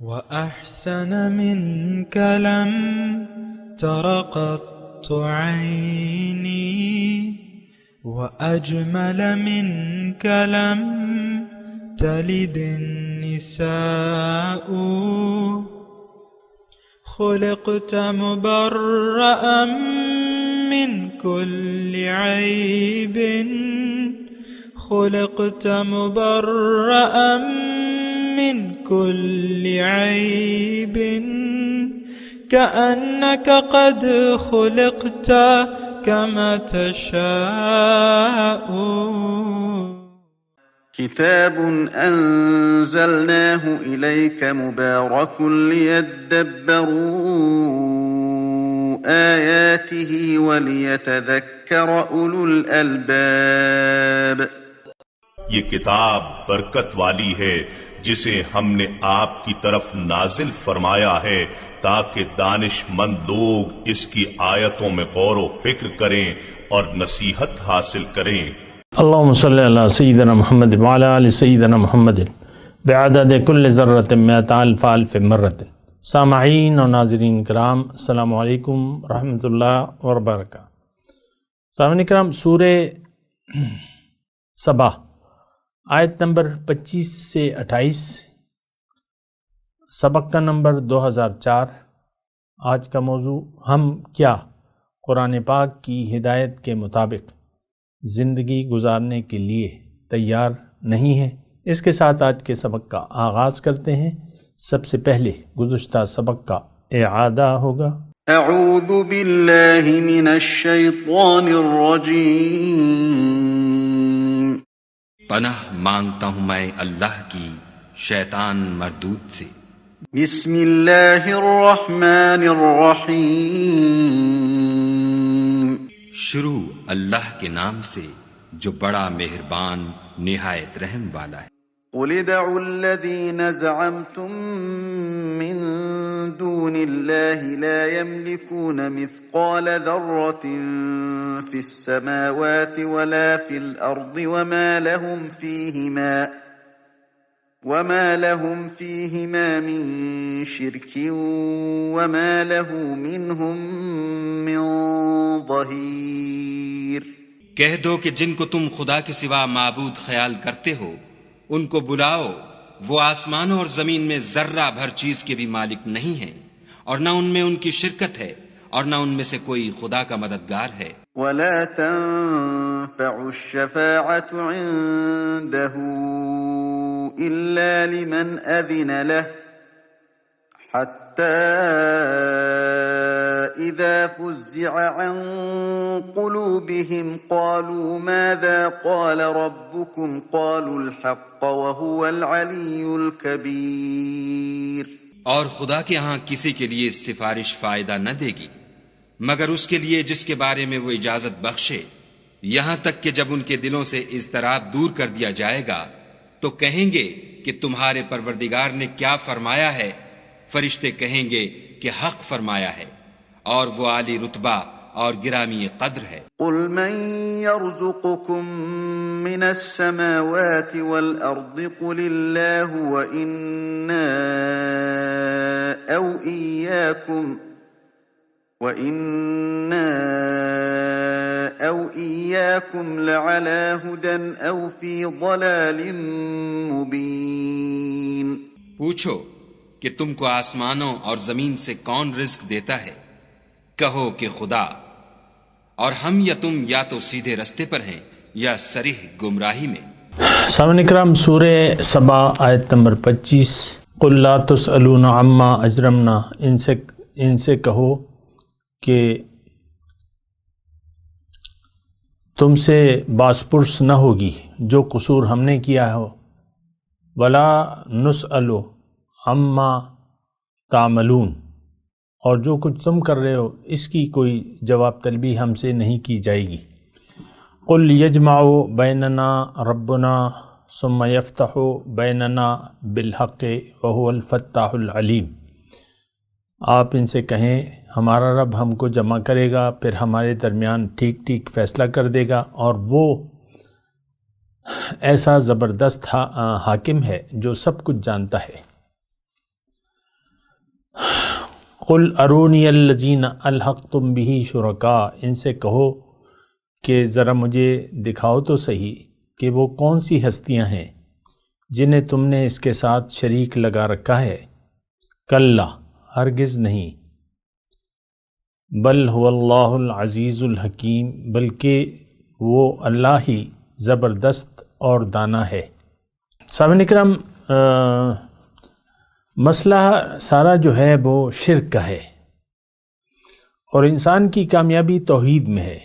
وأحسن منك لم تر قط عيني وأجمل منك لم تلد النساء خلقت مبرأ من كل عيب خلقت مبرأ من كل عيب كأنك قد خلقت كما تشاء. كتاب أنزلناه إليك مبارك ليدبروا آياته وليتذكر أولو الألباب. یہ کتاب برکت والی ہے جسے ہم نے آپ کی طرف نازل فرمایا ہے تاکہ دانش مند لوگ اس کی آیتوں میں غور و فکر کریں اور نصیحت حاصل کریں. اللہم صلی علی سیدنا محمد وعلی آل سیدنا محمد بعدد کل ذرۃ مئۃ الف الف مرۃ. سامعین اور ناظرین کرام، السلام علیکم ورحمۃ اللہ وبرکاتہ. سامعین کرام، سورہ سبا آیت نمبر 25 سے 28، سبق کا نمبر 2004. آج کا موضوع، ہم کیا قرآن پاک کی ہدایت کے مطابق زندگی گزارنے کے لیے تیار نہیں ہے؟ اس کے ساتھ آج کے سبق کا آغاز کرتے ہیں. سب سے پہلے گزشتہ سبق کا اعادہ ہوگا. اعوذ باللہ من الشیطان الرجیم. پناہ مانگتا ہوں میں اللہ کی شیطان مردود سے. بسم اللہ الرحمن الرحیم. شروع اللہ کے نام سے جو بڑا مہربان نہایت رحم والا ہے. قل ادعوا الذين زعمتم من دون الله لا يملكون مثقال ذرة في السماوات ولا في الأرض وما لهم فيهما من شرك وما له منهم من ظهير. کہہ دو کہ جن کو تم خدا کے سوا معبود خیال کرتے ہو ان کو بلاؤ، وہ آسمانوں اور زمین میں ذرہ بھر چیز کے بھی مالک نہیں ہیں، اور نہ ان میں ان کی شرکت ہے اور نہ ان میں سے کوئی خدا کا مددگار ہے. ولا تنفع الشفاعة عنده إلا لمن أذن له حتى إذا فزع عن قلوبهم قالوا ماذا قال ربكم قالوا الحق وهو العلي الكبير. اور خدا کے ہاں کسی کے لیے سفارش فائدہ نہ دے گی مگر اس کے لیے جس کے بارے میں وہ اجازت بخشے، یہاں تک کہ جب ان کے دلوں سے اضطراب دور کر دیا جائے گا تو کہیں گے کہ تمہارے پروردگار نے کیا فرمایا ہے. فرشتے کہیں گے کہ حق فرمایا ہے، اور وہ عالی رتبہ اور گرامی قدر ہے. قل من يرزقكم من السماوات والأرض قل الله وإنا أو إياكم لعلى هدى أو في ضلال مبين. پوچھو کہ تم کو آسمانوں اور زمین سے کون رزق دیتا ہے؟ کہو کہ خدا، اور ہم یا تم یا تو سیدھے رستے پر ہیں یا صریح گمراہی میں. سامعین کرام، سورہ سبا آیت نمبر 25. قل لا تسألون عما اجرمنا، ان سے کہو کہ تم سے باس پرس نہ ہوگی جو قصور ہم نے کیا ہو. ولا نسأل عما تعملون، اور جو کچھ تم کر رہے ہو اس کی کوئی جواب طلبی ہم سے نہیں کی جائے گی. قل یجمع بیننا ربنا ثم یفتح بیننا بالحق وهو الفتاح العلیم. آپ ان سے کہیں ہمارا رب ہم کو جمع کرے گا، پھر ہمارے درمیان ٹھیک ٹھیک فیصلہ کر دے گا، اور وہ ایسا زبردست حاکم ہے جو سب کچھ جانتا ہے. قل ارونی الذین الحقتم بہ شرکاء، ان سے کہو کہ ذرا مجھے دکھاؤ تو صحیح کہ وہ کون سی ہستیاں ہیں جنہیں تم نے اس کے ساتھ شریک لگا رکھا ہے۔ کلا، ہرگز نہیں، بل هو اللہ العزیز الحکیم، بلکہ وہ اللہ ہی زبردست اور دانا ہے۔ سامعین اکرام، مسئلہ سارا جو ہے وہ شرک کا ہے، اور انسان کی کامیابی توحید میں ہے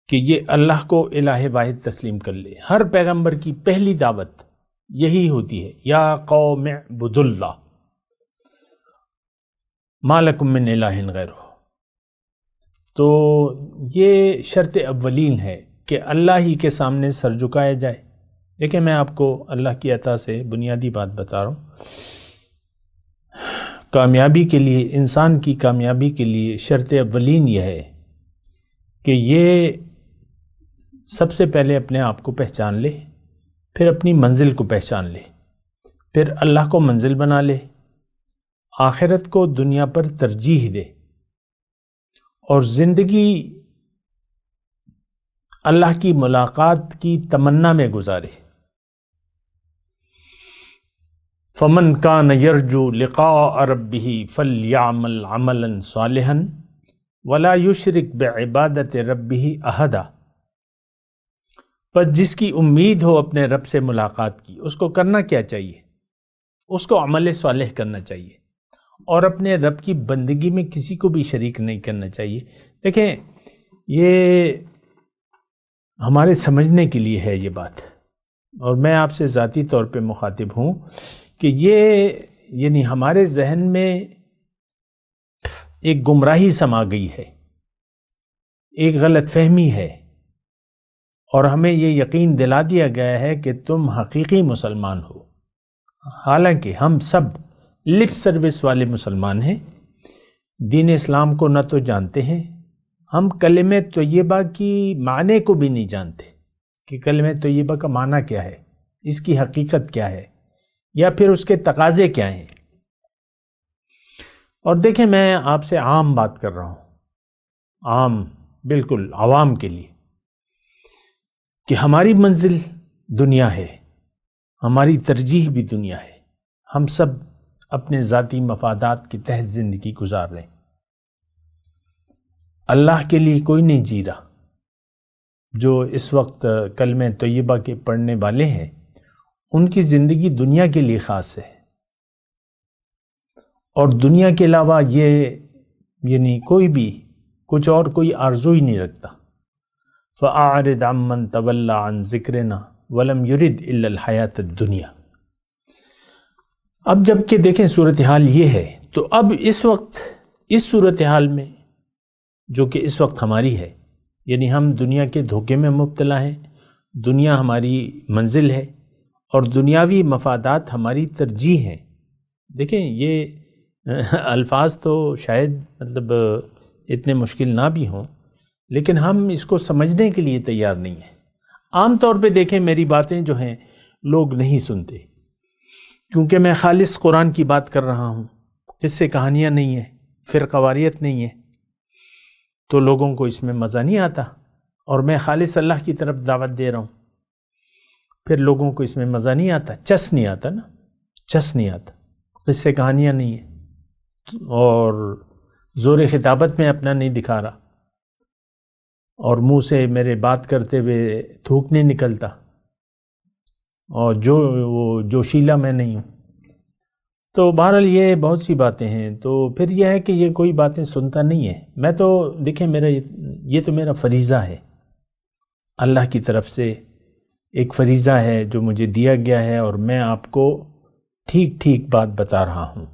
کہ یہ اللہ کو الہ واحد تسلیم کر لے۔ ہر پیغمبر کی پہلی دعوت یہی ہوتی ہے، یا قوم اعبدوا اللہ ما لکم من الہ غیرہ۔ تو یہ شرط اولین ہے کہ اللہ ہی کے سامنے سر جھکایا جائے۔ دیکھیں، میں آپ کو اللہ کی عطا سے بنیادی بات بتا رہا ہوں۔ کامیابی کے لیے، انسان کی کامیابی کے لیے شرط اولین یہ ہے کہ یہ سب سے پہلے اپنے آپ کو پہچان لے، پھر اپنی منزل کو پہچان لے، پھر اللہ کو منزل بنا لے، آخرت کو دنیا پر ترجیح دے، اور زندگی اللہ کی ملاقات کی تمنا میں گزارے۔ فمن کان یرجو لقاء ربہ فلیعمل عملا صالحا ولا یشرک بعبادت ربہ احدا۔ پس جس کی امید ہو اپنے رب سے ملاقات کی، اس کو کرنا کیا چاہیے؟ اس کو عمل صالح کرنا چاہیے، اور اپنے رب کی بندگی میں کسی کو بھی شریک نہیں کرنا چاہیے۔ دیکھیں، یہ ہمارے سمجھنے کے لیے ہے یہ بات، اور میں آپ سے ذاتی طور پہ مخاطب ہوں کہ یہ یعنی ہمارے ذہن میں ایک گمراہی سما گئی ہے، ایک غلط فہمی ہے، اور ہمیں یہ یقین دلا دیا گیا ہے کہ تم حقیقی مسلمان ہو، حالانکہ ہم سب لپ سروس والے مسلمان ہیں، دین اسلام کو نہ تو جانتے ہیں، ہم کلمہ طیبہ کی معنی کو بھی نہیں جانتے کہ کلمہ طیبہ کا معنی کیا ہے، اس کی حقیقت کیا ہے، یا پھر اس کے تقاضے کیا ہیں۔ اور دیکھیں، میں آپ سے عام بات کر رہا ہوں، عام، بالکل عوام کے لیے، کہ ہماری منزل دنیا ہے، ہماری ترجیح بھی دنیا ہے، ہم سب اپنے ذاتی مفادات کے تحت زندگی گزار رہے ہیں، اللہ کے لیے کوئی نہیں جی رہا۔ جو اس وقت کلمہ طیبہ کے پڑھنے والے ہیں، ان کی زندگی دنیا کے لیے خاص ہے، اور دنیا کے علاوہ یہ یعنی کوئی بھی کچھ اور کوئی آرزو ہی نہیں رکھتا۔ فَأَعْرِضْ عَمَّنْ تَوَلَّىٰ عَنْ ذِكْرِنَا وَلَمْ يُرِدْ إِلَّا الْحَيَاةَ الدُّنْيَا۔ اب جب کہ دیکھیں صورتحال یہ ہے، تو اب اس وقت اس صورتحال میں جو کہ اس وقت ہماری ہے، یعنی ہم دنیا کے دھوکے میں مبتلا ہیں، دنیا ہماری منزل ہے، اور دنیاوی مفادات ہماری ترجیح ہیں۔ دیکھیں، یہ الفاظ تو شاید مطلب اتنے مشکل نہ بھی ہوں، لیکن ہم اس کو سمجھنے کے لیے تیار نہیں ہیں۔ عام طور پہ دیکھیں، میری باتیں جو ہیں لوگ نہیں سنتے، کیونکہ میں خالص قرآن کی بات کر رہا ہوں، قصے کہانیاں نہیں ہیں، فرقواریت نہیں ہے، تو لوگوں کو اس میں مزہ نہیں آتا، اور میں خالص اللہ کی طرف دعوت دے رہا ہوں، پھر لوگوں کو اس میں مزہ نہیں آتا، چس نہیں آتا نا، چس نہیں آتا، قصے کہانیاں نہیں ہیں، اور زور خطابت میں اپنا نہیں دکھا رہا، اور منہ سے میرے بات کرتے ہوئے تھوک نہیں نکلتا، اور وہ جوشیلا میں نہیں ہوں۔ تو بہرحال یہ بہت سی باتیں ہیں، تو پھر یہ ہے کہ یہ کوئی باتیں سنتا نہیں ہے۔ میں تو دیکھیں، یہ تو میرا فریضہ ہے، اللہ کی طرف سے ایک فریضہ ہے جو مجھے دیا گیا ہے، اور میں آپ کو ٹھیک ٹھیک بات بتا رہا ہوں،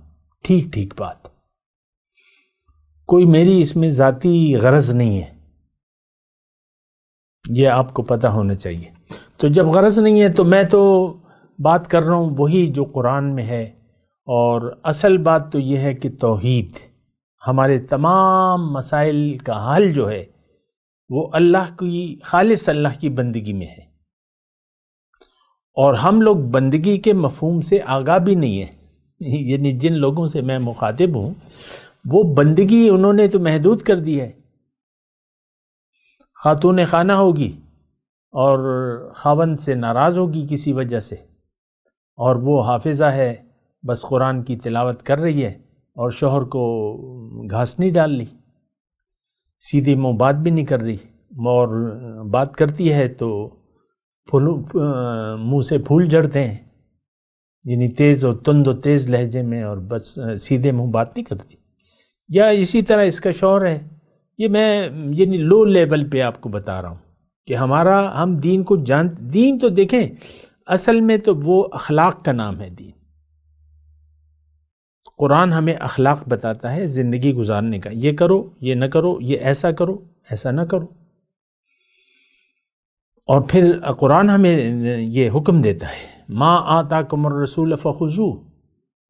ٹھیک ٹھیک بات، کوئی میری اس میں ذاتی غرض نہیں ہے، یہ آپ کو پتہ ہونا چاہیے۔ تو جب غرض نہیں ہے تو میں تو بات کر رہا ہوں وہی جو قرآن میں ہے، اور اصل بات تو یہ ہے کہ توحید، ہمارے تمام مسائل کا حل جو ہے وہ اللہ کی، خالص اللہ کی بندگی میں ہے، اور ہم لوگ بندگی کے مفہوم سے آگاہ بھی نہیں ہیں۔ یعنی جن لوگوں سے میں مخاطب ہوں وہ بندگی انہوں نے تو محدود کر دی ہے. خاتون خانہ ہوگی اور خاوند سے ناراض ہوگی کسی وجہ سے، اور وہ حافظہ ہے، بس قرآن کی تلاوت کر رہی ہے اور شوہر کو گھاس نہیں ڈال لی، سیدھے منہ بات بھی نہیں کر رہی، اور بات کرتی ہے تو منہ سے پھول جھڑتے ہیں، یعنی تیز و تند و تیز لہجے میں، اور بس سیدھے منہ بات نہیں کرتی. یا اسی طرح اس کا شوہر ہے. یہ میں یعنی لو لیول پہ آپ کو بتا رہا ہوں کہ ہم دین کو دین تو دیکھیں اصل میں تو وہ اخلاق کا نام ہے. دین قرآن ہمیں اخلاق بتاتا ہے زندگی گزارنے کا، یہ کرو، یہ نہ کرو، یہ ایسا کرو، ایسا نہ کرو. اور پھر قرآن ہمیں یہ حکم دیتا ہے ما آتاکم الرسول فخذوہ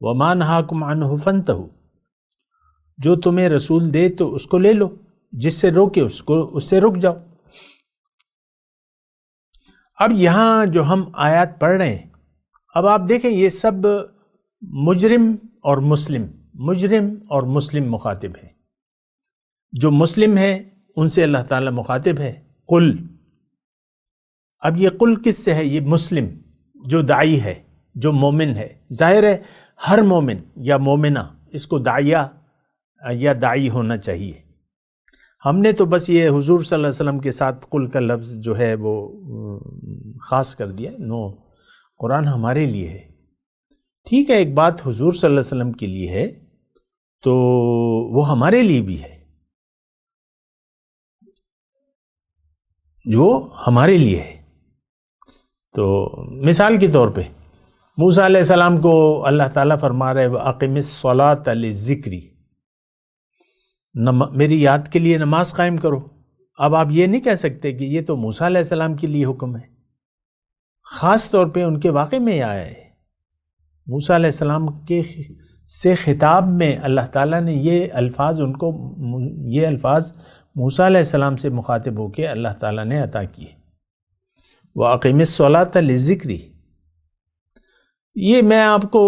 وما نہاکم عنہ فانتہوا، جو تمہیں رسول دے تو اس کو لے لو، جس سے روکے اس سے رک جاؤ. اب یہاں جو ہم آیات پڑھ رہے ہیں، اب آپ دیکھیں یہ سب مجرم اور مسلم مخاطب ہیں. جو مسلم ہے ان سے اللہ تعالیٰ مخاطب ہے قل. اب یہ قل کس سے ہے؟ یہ مسلم جو داعی ہے، جو مومن ہے. ظاہر ہے ہر مومن یا مومنہ اس کو داعیہ یا داعی ہونا چاہیے. ہم نے تو بس یہ حضور صلی اللہ علیہ وسلم کے ساتھ قل کا لفظ جو ہے وہ خاص کر دیا. قرآن ہمارے لیے ہے. ٹھیک ہے، ایک بات حضور صلی اللہ علیہ وسلم کے لیے ہے تو وہ ہمارے لیے بھی ہے، وہ ہمارے لیے ہے. تو مثال کے طور پہ موسیٰ علیہ السلام کو اللہ تعالیٰ فرما رہے وَأَقِمِ الصَّلَاةَ لِلذِّكْرِ، میری یاد کے لیے نماز قائم کرو. اب آپ یہ نہیں کہہ سکتے کہ یہ تو موسیٰ علیہ السلام کے لیے حکم ہے. خاص طور پہ ان کے واقعے میں آیا ہے. موسیٰ علیہ السلام کے سے خطاب میں اللہ تعالیٰ نے یہ الفاظ موسیٰ علیہ السلام سے مخاطب ہو کے اللہ تعالیٰ نے عطا کیے. وَأَقِمِ الصَّلَاةَ لِلذِّكْرِ، یہ میں آپ کو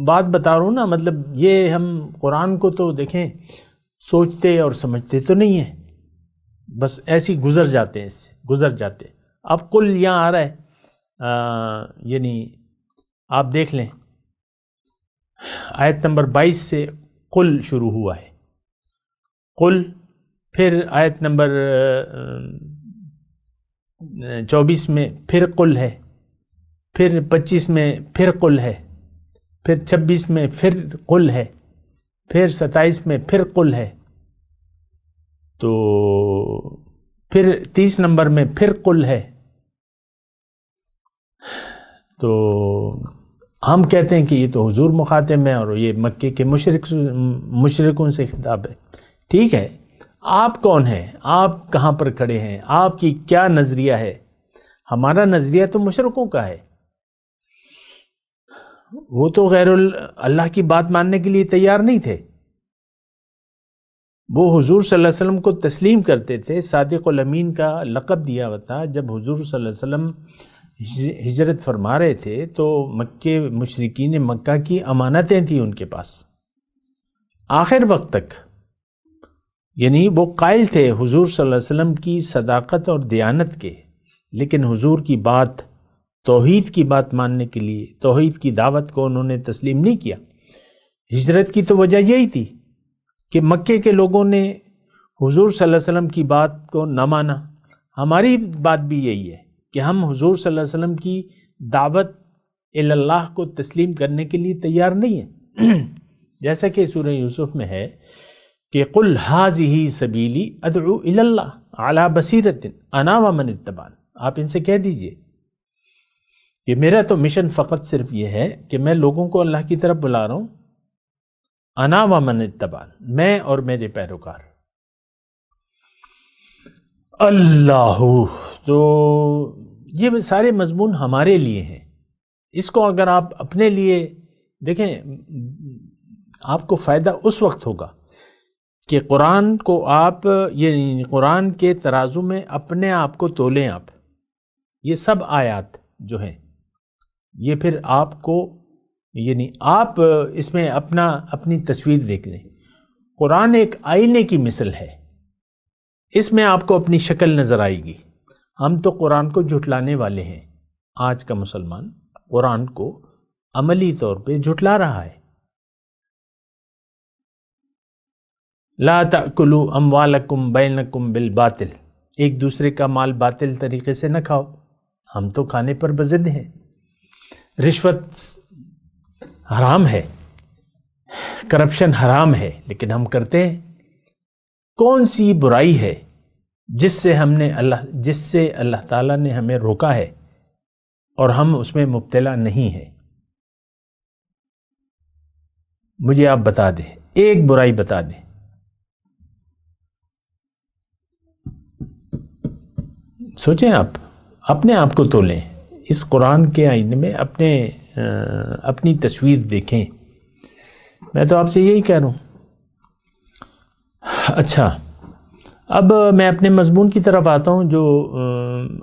بات بتا رہا ہوں نا، مطلب یہ ہم قرآن کو تو دیکھیں سوچتے اور سمجھتے تو نہیں ہیں، بس ایسی گزر جاتے ہیں، اس سے گزر جاتے. اب قل یہاں آ رہا ہے، یعنی آپ دیکھ لیں آیت نمبر 22 سے قل شروع ہوا ہے. قل، پھر آیت نمبر 24 میں پھر قل ہے، پھر 25 میں پھر قل ہے، پھر 26 میں پھر قل ہے، پھر 27 میں پھر قل ہے، تو پھر 30 نمبر میں پھر قل ہے. تو ہم کہتے ہیں کہ یہ تو حضور مخاطب ہے اور یہ مکے کے مشرکوں سے خطاب ہے. ٹھیک ہے، آپ کون ہیں؟ آپ کہاں پر کھڑے ہیں؟ آپ کی کیا نظریہ ہے؟ ہمارا نظریہ تو مشرکوں کا ہے. وہ تو غیر اللہ کی بات ماننے کے لیے تیار نہیں تھے. وہ حضور صلی اللہ علیہ وسلم کو تسلیم کرتے تھے. صادق الامین کا لقب دیا ہوا تھا. جب حضور صلی اللہ علیہ وسلم ہجرت فرما رہے تھے تو مکے مشرکین مکہ کی امانتیں تھیں ان کے پاس آخر وقت تک، یعنی وہ قائل تھے حضور صلی اللہ علیہ وسلم کی صداقت اور دیانت کے، لیکن حضور کی بات، توحید کی بات ماننے کے لیے، توحید کی دعوت کو انہوں نے تسلیم نہیں کیا. ہجرت کی تو وجہ یہی تھی کہ مکے کے لوگوں نے حضور صلی اللہ علیہ وسلم کی بات کو نہ مانا. ہماری بات بھی یہی ہے کہ ہم حضور صلی اللہ علیہ وسلم کی دعوت اللہ کو تسلیم کرنے کے لیے تیار نہیں ہیں. جیسا کہ سورہ یوسف میں ہے کہ قل ھذہ سبیلی ادعو الی اللہ علی بصیرۃ انا ومن اتبعن. آپ ان سے کہہ دیجئے کہ میرا تو مشن فقط صرف یہ ہے کہ میں لوگوں کو اللہ کی طرف بلا رہا ہوں، انا ومن اتبعن، میں اور میرے پیروکار. اللہ، تو یہ سارے مضمون ہمارے لیے ہیں. اس کو اگر آپ اپنے لیے دیکھیں، آپ کو فائدہ اس وقت ہوگا کہ قرآن کو آپ یعنی قرآن کے ترازو میں اپنے آپ کو تولیں. آپ یہ سب آیات جو ہیں یہ پھر آپ کو یعنی آپ اس میں اپنی تصویر دیکھ لیں. قرآن ایک آئینے کی مثل ہے، اس میں آپ کو اپنی شکل نظر آئے گی. ہم تو قرآن کو جھٹلانے والے ہیں. آج کا مسلمان قرآن کو عملی طور پہ جھٹلا رہا ہے. لا تأکلوا اموالکم بینکم بالباطل، ایک دوسرے کا مال باطل طریقے سے نہ کھاؤ. ہم تو کھانے پر بضد ہیں. رشوت حرام ہے، کرپشن حرام ہے، لیکن ہم کرتے ہیں. کون سی برائی ہے جس سے اللہ تعالیٰ نے ہمیں روکا ہے اور ہم اس میں مبتلا نہیں ہیں؟ مجھے آپ بتا دیں، ایک برائی بتا دیں. سوچیں، آپ اپنے آپ کو تولیں، اس قرآن کے آئینے میں اپنی تصویر دیکھیں. میں تو آپ سے یہی کہہ رہا ہوں. اچھا، اب میں اپنے مضمون کی طرف آتا ہوں جو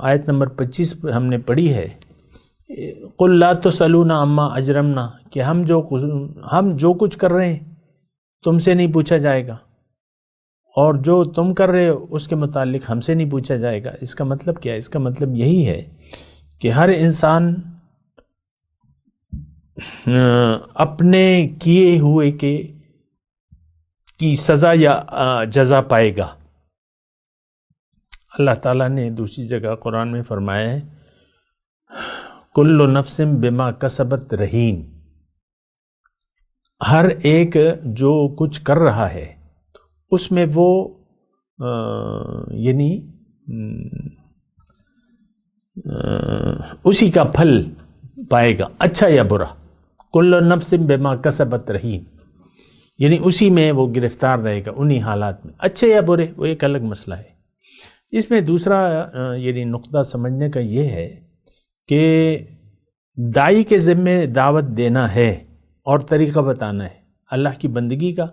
آیت نمبر 25 ہم نے پڑھی ہے. قُلْ لَا تُسْأَلُونَ عَمَّا أَجْرَمْنَا، کہ ہم جو کچھ کر رہے ہیں تم سے نہیں پوچھا جائے گا، اور جو تم کر رہے ہو اس کے متعلق ہم سے نہیں پوچھا جائے گا. اس کا مطلب کیا ہے؟ اس کا مطلب یہی ہے کہ ہر انسان اپنے کیے ہوئے کی سزا یا جزا پائے گا. اللہ تعالیٰ نے دوسری جگہ قرآن میں فرمایا ہے کل نفس بما کسبت رہین، ہر ایک جو کچھ کر رہا ہے اس میں وہ یعنی اسی کا پھل پائے گا، اچھا یا برا. کل نفس بما کسبت رہین، یعنی اسی میں وہ گرفتار رہے گا، انہی حالات میں، اچھے یا برے وہ ایک الگ مسئلہ ہے. اس میں دوسرا یعنی نقطہ سمجھنے کا یہ ہے کہ داعی کے ذمے دعوت دینا ہے اور طریقہ بتانا ہے. اللہ کی بندگی کا،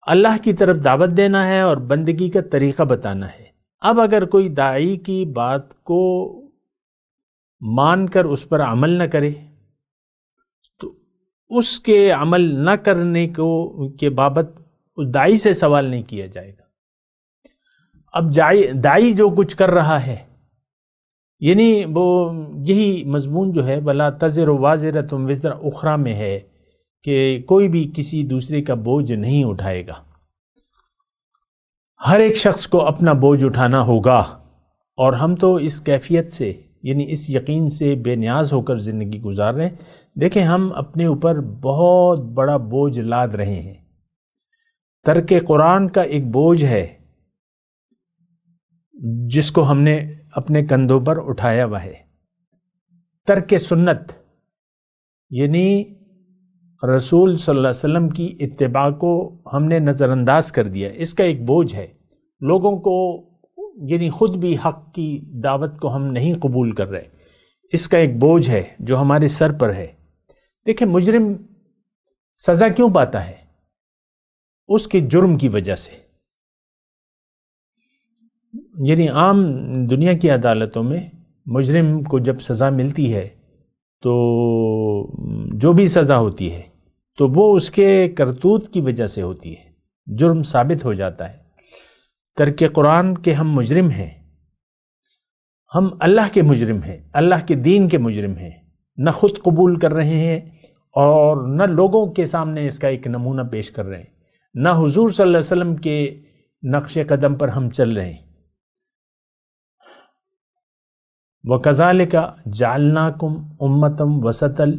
اللہ کی طرف دعوت دینا ہے اور بندگی کا طریقہ بتانا ہے. اب اگر کوئی داعی کی بات کو مان کر اس پر عمل نہ کرے تو اس کے عمل نہ کرنے کے بابت داعی سے سوال نہیں کیا جائے گا. اب داعی جو کچھ کر رہا ہے، یعنی وہ یہی مضمون جو ہے وَلَا تَزِرُ وَازِرَةٌ وِزْرَ أُخْرَى میں ہے کہ کوئی بھی کسی دوسرے کا بوجھ نہیں اٹھائے گا. ہر ایک شخص کو اپنا بوجھ اٹھانا ہوگا، اور ہم تو اس کیفیت سے یعنی اس یقین سے بے نیاز ہو کر زندگی گزار رہے ہیں. دیکھیں، ہم اپنے اوپر بہت بڑا بوجھ لاد رہے ہیں. ترک قرآن کا ایک بوجھ ہے جس کو ہم نے اپنے کندھوں پر اٹھایا ہوا ہے. ترک سنت یعنی رسول صلی اللہ علیہ وسلم کی اتباع کو ہم نے نظر انداز کر دیا. اس کا ایک بوجھ ہے. لوگوں کو یعنی خود بھی حق کی دعوت کو ہم نہیں قبول کر رہے. اس کا ایک بوجھ ہے جو ہمارے سر پر ہے. دیکھیں، مجرم سزا کیوں پاتا ہے؟ اس کے جرم کی وجہ سے. یعنی عام دنیا کی عدالتوں میں مجرم کو جب سزا ملتی ہے تو جو بھی سزا ہوتی ہے تو وہ اس کے کرتوت کی وجہ سے ہوتی ہے، جرم ثابت ہو جاتا ہے. ترک قرآن کے ہم مجرم ہیں، ہم اللہ کے مجرم ہیں، اللہ کے دین کے مجرم ہیں. نہ خود قبول کر رہے ہیں اور نہ لوگوں کے سامنے اس کا ایک نمونہ پیش کر رہے ہیں، نہ حضور صلی اللہ علیہ وسلم کے نقش قدم پر ہم چل رہے ہیں. وَكَذَلِكَ جَعَلْنَاكُمْ أُمَّةً وَسَطًا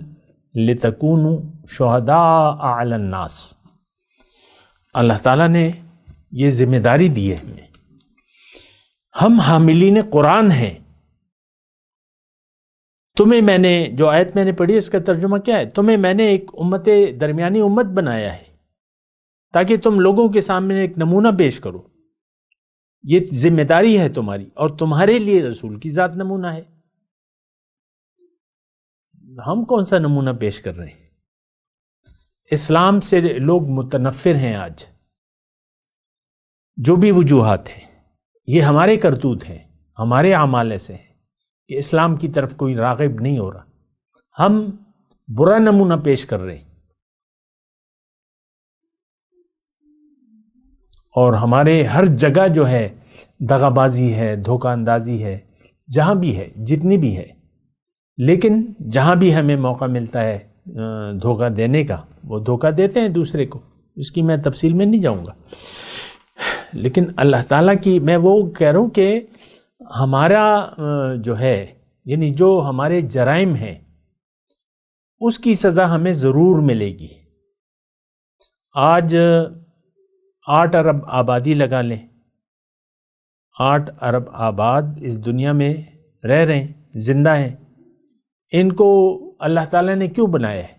لِتَكُونُوا شُهَدَاءَ عَلَى النَّاسِ. اللہ تعالیٰ نے یہ ذمہ داری دی ہے ہمیں. ہم حاملین قرآن ہیں. تمہیں میں نے جو آیت میں نے پڑھی اس کا ترجمہ کیا ہے؟ تمہیں میں نے ایک درمیانی امت بنایا ہے تاکہ تم لوگوں کے سامنے ایک نمونہ پیش کرو. یہ ذمہ داری ہے تمہاری، اور تمہارے لیے رسول کی ذات نمونہ ہے. ہم کون سا نمونہ پیش کر رہے ہیں؟ اسلام سے لوگ متنفر ہیں. آج جو بھی وجوہات ہیں یہ ہمارے کرتوت ہیں، ہمارے اعمال ایسے ہیں کہ اسلام کی طرف کوئی راغب نہیں ہو رہا. ہم برا نمونہ پیش کر رہے ہیں، اور ہمارے ہر جگہ جو ہے دغا بازی ہے، دھوکہ اندازی ہے، جہاں بھی ہے، جتنی بھی ہے، لیکن جہاں بھی ہمیں موقع ملتا ہے دھوکہ دینے کا، وہ دھوکہ دیتے ہیں دوسرے کو، اس کی میں تفصیل میں نہیں جاؤں گا۔ لیکن اللہ تعالیٰ کی میں وہ کہہ رہا ہوں کہ ہمارا جو ہے، یعنی جو ہمارے جرائم ہیں اس کی سزا ہمیں ضرور ملے گی۔ آج 8 ارب آبادی لگا لیں، 8 ارب آباد اس دنیا میں رہ رہے ہیں، زندہ ہیں، ان کو اللہ تعالیٰ نے کیوں بنایا ہے؟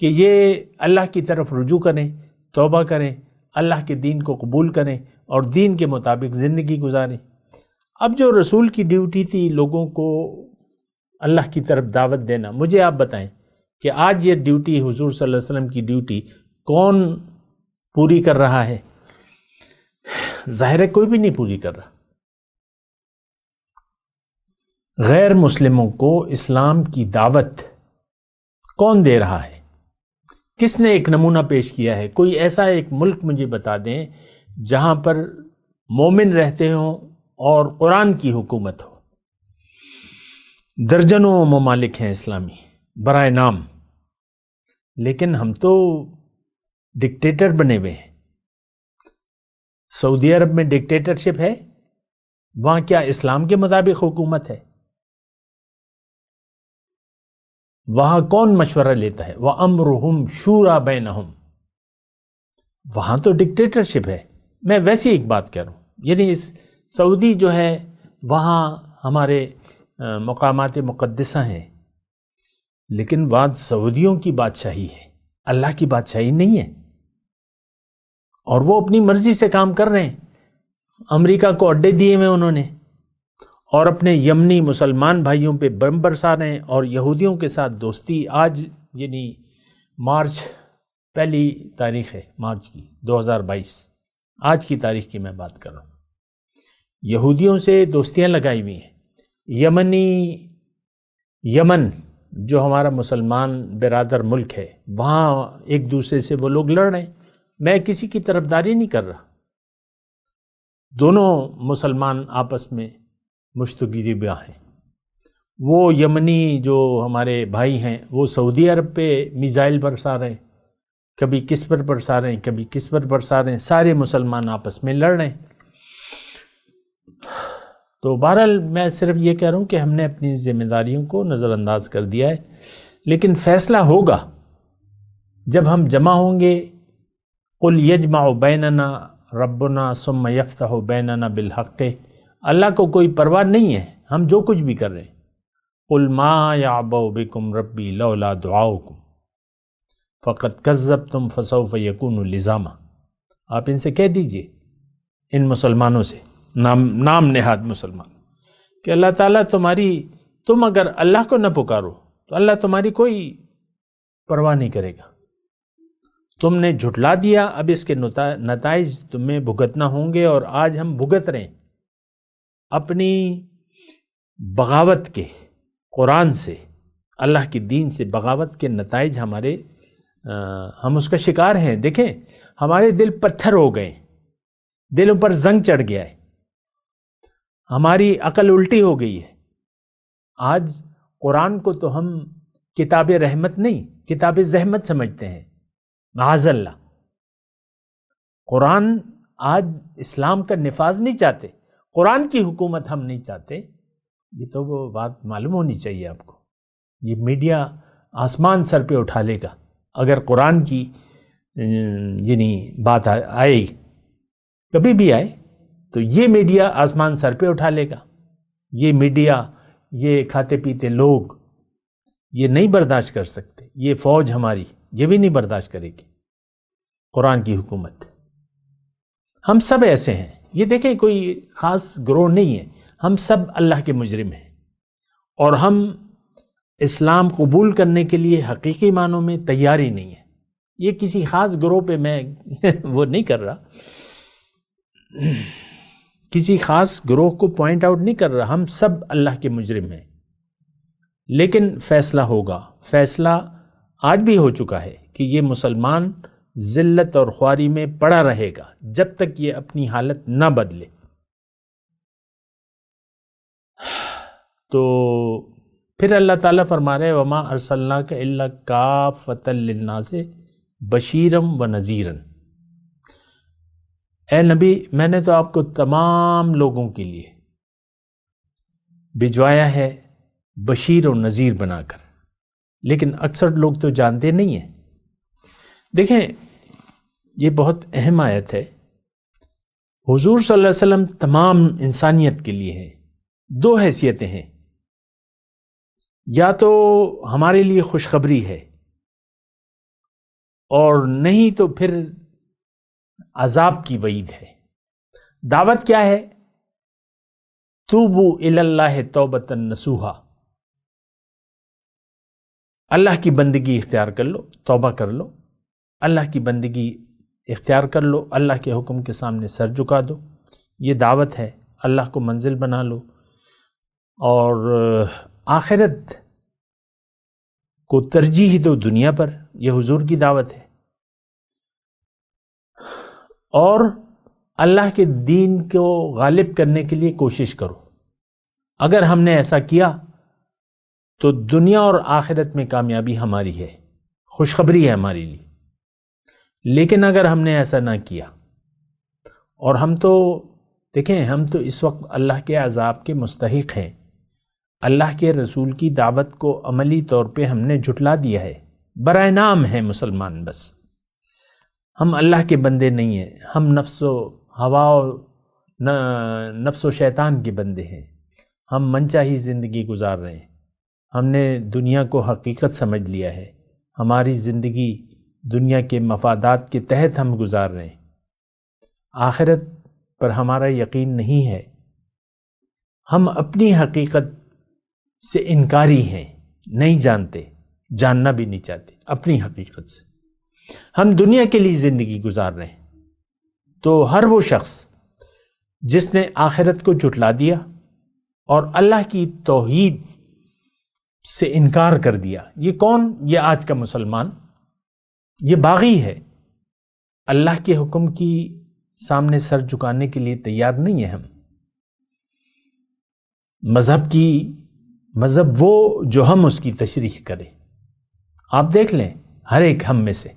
کہ یہ اللہ کی طرف رجوع کریں، توبہ کریں، اللہ کے دین کو قبول کریں اور دین کے مطابق زندگی گزاریں۔ اب جو رسول کی ڈیوٹی تھی لوگوں کو اللہ کی طرف دعوت دینا، مجھے آپ بتائیں کہ آج یہ ڈیوٹی حضور صلی اللہ علیہ وسلم کی ڈیوٹی کون پوری کر رہا ہے؟ ظاہر ہے کوئی بھی نہیں پوری کر رہا۔ غیر مسلموں کو اسلام کی دعوت کون دے رہا ہے؟ کس نے ایک نمونہ پیش کیا ہے؟ کوئی ایسا ایک ملک مجھے بتا دیں جہاں پر مومن رہتے ہوں اور قرآن کی حکومت ہو۔ درجنوں ممالک ہیں اسلامی برائے نام، لیکن ہم تو ڈکٹیٹر بنے ہوئے ہیں۔ سعودی عرب میں ڈکٹیٹرشپ ہے، وہاں کیا اسلام کے مطابق حکومت ہے؟ وہاں کون مشورہ لیتا ہے؟ وَأَمْرُهُمْ شُورَى بَيْنَهُمْ، وہاں تو ڈکٹیٹرشپ ہے۔ میں ویسی ایک بات کہہ رہا ہوں، یعنی اس سعودی جو ہے وہاں ہمارے مقامات مقدسہ ہیں، لیکن بعد سعودیوں کی بادشاہی ہے، اللہ کی بادشاہی نہیں ہے، اور وہ اپنی مرضی سے کام کر رہے ہیں۔ امریکہ کو اڈے دیے ہوئے انہوں نے، اور اپنے یمنی مسلمان بھائیوں پہ بم برسا رہے ہیں، اور یہودیوں کے ساتھ دوستی۔ آج یعنی مارچ 1 تاریخ ہے، مارچ کی 2022، آج کی تاریخ کی میں بات کر رہا ہوں۔ یہودیوں سے دوستیاں لگائی ہوئی ہیں۔ یمن جو ہمارا مسلمان برادر ملک ہے، وہاں ایک دوسرے سے وہ لوگ لڑ رہے ہیں۔ میں کسی کی طرفداری نہیں کر رہا، دونوں مسلمان آپس میں مشتگیری بیاں ہیں۔ وہ یمنی جو ہمارے بھائی ہیں وہ سعودی عرب پہ میزائل برسا رہے ہیں، کبھی کس پر برسا رہے ہیں، کبھی کس پر برسا رہے ہیں، سارے مسلمان آپس میں لڑ رہے ہیں۔ تو بہرحال میں صرف یہ کہہ رہا ہوں کہ ہم نے اپنی ذمہ داریوں کو نظر انداز کر دیا ہے، لیکن فیصلہ ہوگا جب ہم جمع ہوں گے۔ قُلْ يَجْمَعُ بَيْنَنَا رَبُّنَا ثُمَّ يَفْتَحُ بَيْنَنَا بِالْحَقِّ، اللہ کو کوئی پرواہ نہیں ہے ہم جو کچھ بھی کر رہے ہیں۔ قُلْ مَا يَعْبَأُ بِكُمْ رَبِّي لَوْلَا دُعَاؤُكُمْ فَقَدْ كَذَّبْتُمْ فَسَوْفَ يَكُونُ لِزَامًا، آپ ان سے کہہ دیجئے، ان مسلمانوں سے، نام نہاد مسلمان، کہ اللہ تعالیٰ تم اگر اللہ کو نہ پکارو تو اللہ تمہاری کوئی پرواہ نہیں کرے گا۔ تم نے جھٹلا دیا، اب اس کے نتائج تمہیں بھگتنا ہوں گے، اور آج ہم بھگت رہے ہیں اپنی بغاوت کے، قرآن سے، اللہ کے دین سے بغاوت کے نتائج ہمارے، ہم اس کا شکار ہیں۔ دیکھیں ہمارے دل پتھر ہو گئے، دلوں پر زنگ چڑھ گیا ہے، ہماری عقل الٹی ہو گئی ہے۔ آج قرآن کو تو ہم کتاب رحمت نہیں، کتاب زحمت سمجھتے ہیں، معاذ اللہ۔ قرآن آج اسلام کا نفاذ نہیں چاہتے، قرآن کی حکومت ہم نہیں چاہتے۔ یہ تو وہ بات معلوم ہونی چاہیے آپ کو۔ یہ میڈیا آسمان سر پہ اٹھا لے گا اگر قرآن کی یعنی بات آئے، کبھی بھی آئے تو یہ میڈیا آسمان سر پہ اٹھا لے گا۔ یہ میڈیا، یہ کھاتے پیتے لوگ یہ نہیں برداشت کر سکتے، یہ فوج ہماری یہ بھی نہیں برداشت کرے گی قرآن کی حکومت۔ ہم سب ایسے ہیں، یہ دیکھیں کوئی خاص گروہ نہیں ہے، ہم سب اللہ کے مجرم ہیں، اور ہم اسلام قبول کرنے کے لیے حقیقی معنوں میں تیار ہی نہیں ہے۔ یہ کسی خاص گروہ پہ میں وہ نہیں کر رہا، کسی خاص گروہ کو پوائنٹ آؤٹ نہیں کر رہا، ہم سب اللہ کے مجرم ہیں۔ لیکن فیصلہ ہوگا، فیصلہ آج بھی ہو چکا ہے کہ یہ مسلمان ذلت اور خواری میں پڑا رہے گا جب تک یہ اپنی حالت نہ بدلے۔ تو پھر اللہ تعالیٰ فرما رہے وما ارسلناک الا کافۃ للناس بشیرا ونذیرا، اے نبی میں نے تو آپ کو تمام لوگوں کے لیے بھجوایا ہے بشیر و نذیر بنا کر، لیکن اکثر لوگ تو جانتے نہیں ہیں۔ دیکھیں یہ بہت اہم آیت ہے، حضور صلی اللہ علیہ وسلم تمام انسانیت کے لیے ہے۔ دو حیثیتیں ہیں، یا تو ہمارے لیے خوشخبری ہے اور نہیں تو پھر عذاب کی وعید ہے۔ دعوت کیا ہے؟ توبوا الی اللہ توبۃ نصوحا، اللہ کی بندگی اختیار کر لو، توبہ کر لو، اللہ کی بندگی اختیار کر لو، اللہ کے حکم کے سامنے سر جھکا دو، یہ دعوت ہے۔ اللہ کو منزل بنا لو اور آخرت کو ترجیح دو دنیا پر، یہ حضور کی دعوت ہے۔ اور اللہ کے دین کو غالب کرنے کے لیے کوشش کرو۔ اگر ہم نے ایسا کیا تو دنیا اور آخرت میں کامیابی ہماری ہے، خوشخبری ہے ہمارے لیے۔ لیکن اگر ہم نے ایسا نہ کیا، اور ہم تو دیکھیں ہم تو اس وقت اللہ کے عذاب کے مستحق ہیں، اللہ کے رسول کی دعوت کو عملی طور پہ ہم نے جھٹلا دیا ہے، برائے نام ہے مسلمان، بس ہم اللہ کے بندے نہیں ہیں، ہم نفس و ہوا اور نفس و شیطان کے بندے ہیں، ہم منچاہی زندگی گزار رہے ہیں، ہم نے دنیا کو حقیقت سمجھ لیا ہے، ہماری زندگی دنیا کے مفادات کے تحت ہم گزار رہے ہیں، آخرت پر ہمارا یقین نہیں ہے، ہم اپنی حقیقت سے انکاری ہیں، نہیں جانتے، جاننا بھی نہیں چاہتے اپنی حقیقت سے، ہم دنیا کے لیے زندگی گزار رہے ہیں۔ تو ہر وہ شخص جس نے آخرت کو جھٹلا دیا اور اللہ کی توحید سے انکار کر دیا، یہ کون؟ یہ آج کا مسلمان، یہ باغی ہے، اللہ کے حکم کی سامنے سر جھکانے کے لیے تیار نہیں ہے۔ ہم مذہب وہ جو ہم اس کی تشریح کریں۔ آپ دیکھ لیں ہر ایک ہم میں سے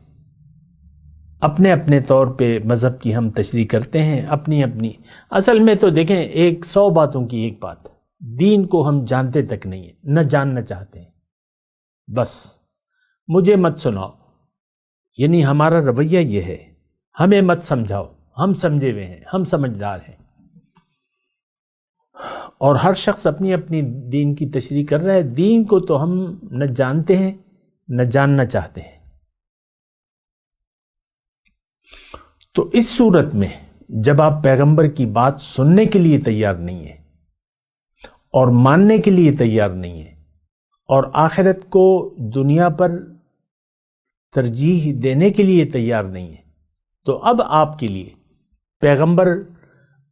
اپنے اپنے طور پہ مذہب کی ہم تشریح کرتے ہیں، اپنی اپنی۔ اصل میں تو دیکھیں 100 باتوں کی ایک بات، دین کو ہم جانتے تک نہیں ہیں، نہ جاننا چاہتے ہیں، بس مجھے مت سناؤ، یعنی ہمارا رویہ یہ ہے، ہمیں مت سمجھاؤ، ہم سمجھے ہوئے ہیں، ہم سمجھدار ہیں۔ اور ہر شخص اپنی اپنی دین کی تشریح کر رہا ہے، دین کو تو ہم نہ جانتے ہیں نہ جاننا چاہتے ہیں۔ تو اس صورت میں جب آپ پیغمبر کی بات سننے کے لیے تیار نہیں ہیں اور ماننے کے لیے تیار نہیں ہیں اور آخرت کو دنیا پر ترجیح دینے کے لیے تیار نہیں ہیں، تو اب آپ کے لیے پیغمبر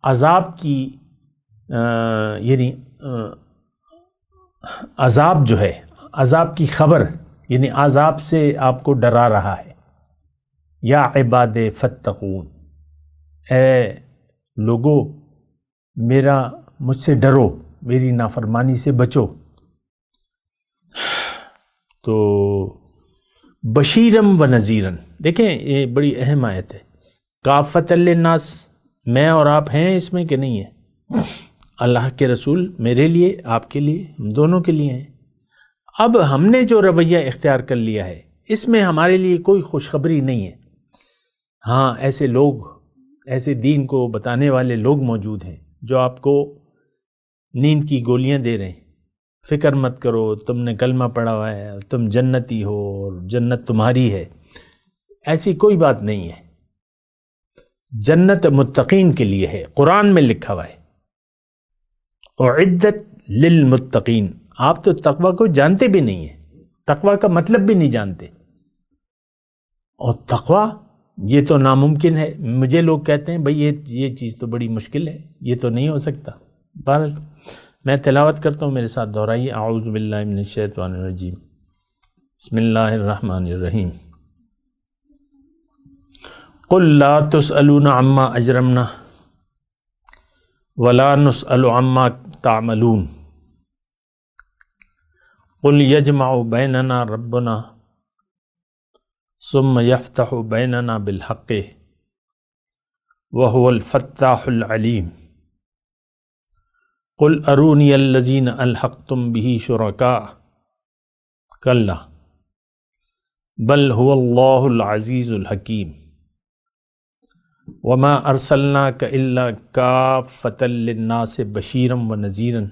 عذاب کی یعنی عذاب جو ہے، عذاب کی خبر، یعنی عذاب سے آپ کو ڈرا رہا ہے۔ یا عباد فتقون، اے لوگو مجھ سے ڈرو، میری نافرمانی سے بچو۔ تو بشیرم و نذیرن، دیکھیں یہ بڑی اہم آیت ہے۔ کافۃ للناس، میں اور آپ ہیں اس میں کہ نہیں ہے؟ اللہ کے رسول میرے لیے، آپ کے لیے، ہم دونوں کے لیے ہیں۔ اب ہم نے جو رویہ اختیار کر لیا ہے اس میں ہمارے لیے کوئی خوشخبری نہیں ہے۔ ہاں ایسے لوگ، ایسے دین کو بتانے والے لوگ موجود ہیں جو آپ کو نیند کی گولیاں دے رہے ہیں، فکر مت کرو، تم نے کلمہ پڑھا ہوا ہے، تم جنتی ہو اور جنت تمہاری ہے۔ ایسی کوئی بات نہیں ہے، جنت متقین کے لیے ہے، قرآن میں لکھا ہوا ہے اعدت للمتقین۔ آپ تو تقوی کو جانتے بھی نہیں ہیں، تقوی کا مطلب بھی نہیں جانتے، اور تقوی یہ تو ناممکن ہے۔ مجھے لوگ کہتے ہیں بھئی یہ چیز تو بڑی مشکل ہے، یہ تو نہیں ہو سکتا۔ بہرحال میں تلاوت کرتا ہوں، میرے ساتھ دہرائیے، اعوذ باللہ من الشیطان الرجیم۔ بسم اللہ الرحمن الرحیم قل لا تسألون عما اجرمنا ولا نسأل عما تعملون قل یجمع بیننا ربنا ثم یفتح بیننا بالحق وهو الفتاح العلیم قل ارونی الذین الحقتم به شرکاء کلا بل هو اللہ العزیز الحکیم وما ارسلناک الا کافۃ للناس بشیرا ونذیرا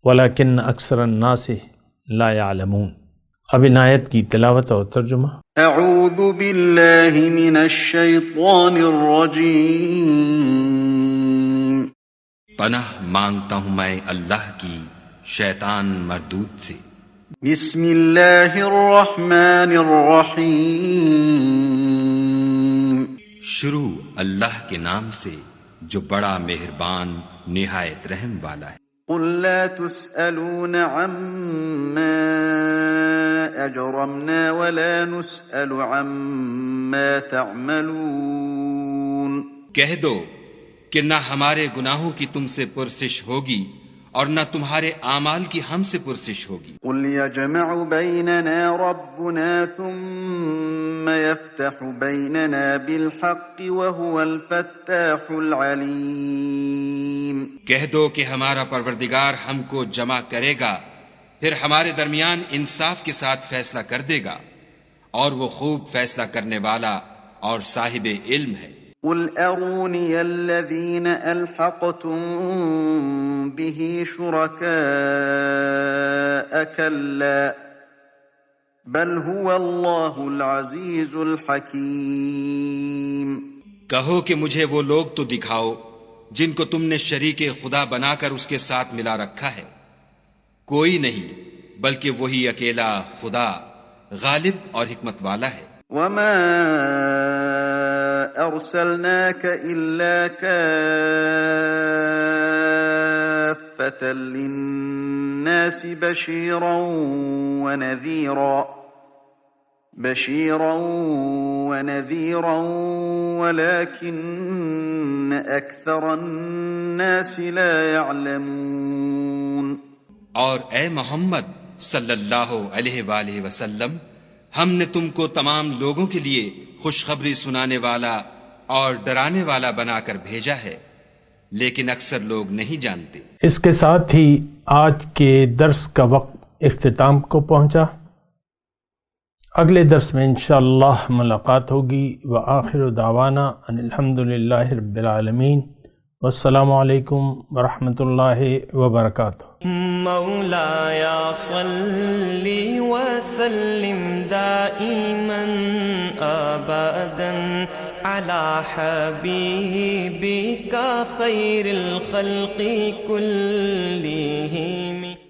ولکن اکثر الناس لا يعلمون۔ اب ان آیت کی تلاوت اور ترجمہ۔ اعوذ باللہ من الشیطان الرجیم۔ پناہ مانگتا ہوں میں اللہ کی شیطان مردود سے۔ بسم اللہ الرحمن الرحیم۔ شروع اللہ کے نام سے جو بڑا مہربان نہایت رحم والا ہے۔ قل لا تسألون عما أجرمنا ولا نسأل عما تعملون۔ کہہ دو کہ نہ ہمارے گناہوں کی تم سے پرسش ہوگی اور نہ تمہارے اعمال کی ہم سے پرسش ہوگی۔ قل يجمع بيننا ربنا ثم يفتح بيننا بالحق وهو الفتاح العليم۔ کہہ دو کہ ہمارا پروردگار ہم کو جمع کرے گا، پھر ہمارے درمیان انصاف کے ساتھ فیصلہ کر دے گا، اور وہ خوب فیصلہ کرنے والا اور صاحب علم ہے۔ قل اروني الذين الحقتم به شركاء كلا بل هو الله العزيز الحكيم۔ کہو کہ مجھے وہ لوگ تو دکھاؤ جن کو تم نے شریک خدا بنا کر اس کے ساتھ ملا رکھا ہے، کوئی نہیں بلکہ وہی اکیلا خدا غالب اور حکمت والا ہے۔ وما أرسلناك إلا كافة للناس بشيرا ونذيرا ولكن أكثر الناس لا يعلمون۔ اور اے محمد صلی اللہ علیہ وآلہ وسلم، ہم نے تم کو تمام لوگوں کے لیے خوشخبری سنانے والا اور ڈرانے والا بنا کر بھیجا ہے، لیکن اکثر لوگ نہیں جانتے۔ اس کے ساتھ ہی آج کے درس کا وقت اختتام کو پہنچا۔ اگلے درس میں انشاءاللہ ملاقات ہوگی۔ وآخر دعوانا ان الحمدللہ رب العالمین، والسلام علیکم ورحمۃ اللہ وبرکاتہ۔ مولاي صل وسلم دائما ابدا على حبيبك خير الخلق كلهم۔